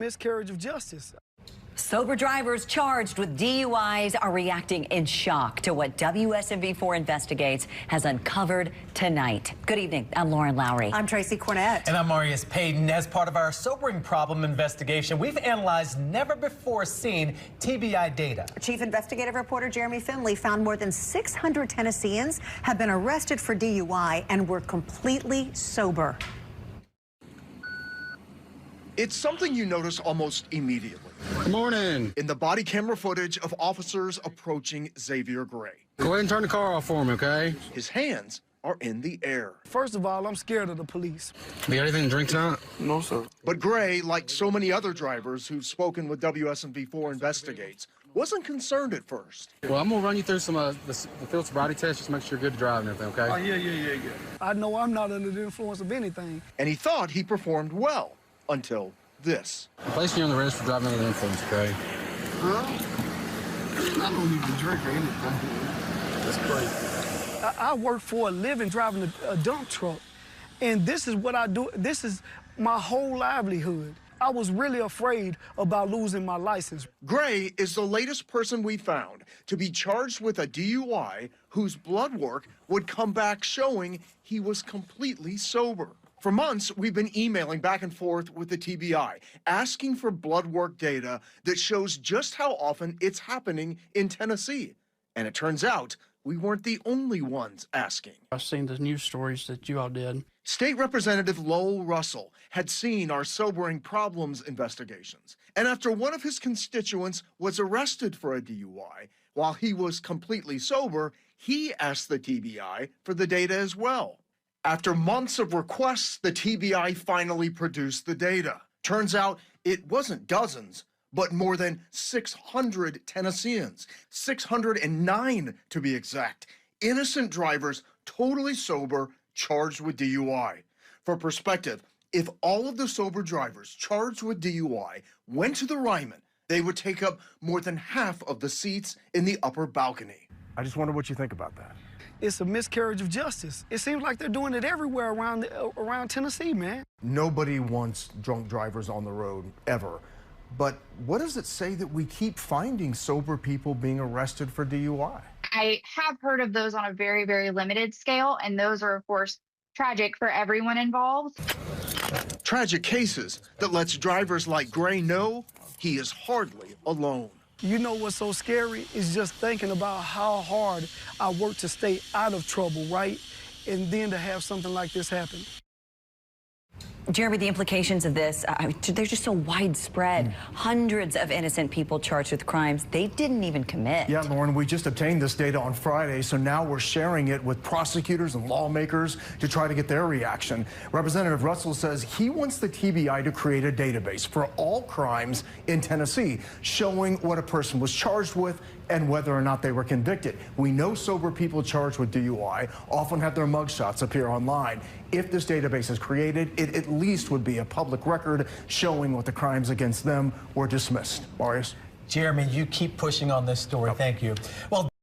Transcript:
Miscarriage of justice. Sober drivers charged with DUIs are reacting in shock to what WSMV4 Investigates has uncovered tonight. Good evening. I'm Lauren Lowry. I'm Tracy Cornett. And I'm Marius Payton. As part of our sobering problem investigation, we've analyzed never-before-seen TBI data. Chief Investigative Reporter Jeremy Finley found more than 600 Tennesseans have been arrested for DUI and were completely sober. It's something you notice almost immediately. Good morning. In the body camera footage of officers approaching Xavier Gray. Go ahead and turn the car off for me, okay? His hands are in the air. First of all, I'm scared of the police. You got anything to drink tonight? No, sir. But Gray, like so many other drivers who've spoken with WSMV4 Investigates, wasn't concerned at first. Well, I'm going to run you through some of the field sobriety tests just to make sure you're good to drive and everything, okay? Oh, yeah. I know I'm not under the influence of anything. And he thought he performed well until this. I'm placing you on the register for driving under the influence, okay? I don't even drink or anything. That's crazy. I work for a living driving a dump truck, and this is what I do. This is my whole livelihood. I was really afraid about losing my license. Gray is the latest person we found to be charged with a DUI whose blood work would come back showing he was completely sober. For months, we've been emailing back and forth with the TBI, asking for blood work data that shows just how often it's happening in Tennessee. And it turns out we weren't the only ones asking. I've seen the news stories that you all did. State Representative Lowell Russell had seen our sobering problems investigations. And after one of his constituents was arrested for a DUI, while he was completely sober, he asked the TBI for the data as well. After months of requests, the TBI finally produced the data. Turns out it wasn't dozens, but more than 600 Tennesseans, 609 to be exact, innocent drivers, totally sober, charged with DUI. For perspective, if all of the sober drivers charged with DUI went to the Ryman, they would take up more than half of the seats in the upper balcony. I just wonder what you think about that. It's a miscarriage of justice. It seems like they're doing it everywhere around Tennessee, man. Nobody wants drunk drivers on the road, ever. But what does it say that we keep finding sober people being arrested for DUI? I have heard of those on a very, very limited scale, and those are, of course, tragic for everyone involved. Tragic cases that lets drivers like Gray know he is hardly alone. You know what's so scary is just thinking about how hard I work to stay out of trouble, right? And then to have something like this happen. Jeremy, the implications of this, they're just so widespread. Hundreds of innocent people charged with crimes they didn't even commit. Yeah, Lauren, we just obtained this data on Friday, so now we're sharing it with prosecutors and lawmakers to try to get their reaction. Representative Russell says he wants the TBI to create a database for all crimes in Tennessee, showing what a person was charged with and whether or not they were convicted. We know sober people charged with DUI often have their mugshots appear online. If this database is created, it at least would be a public record showing what the crimes against them were dismissed. Marius? Jeremy, you keep pushing on this story. Thank you. Well,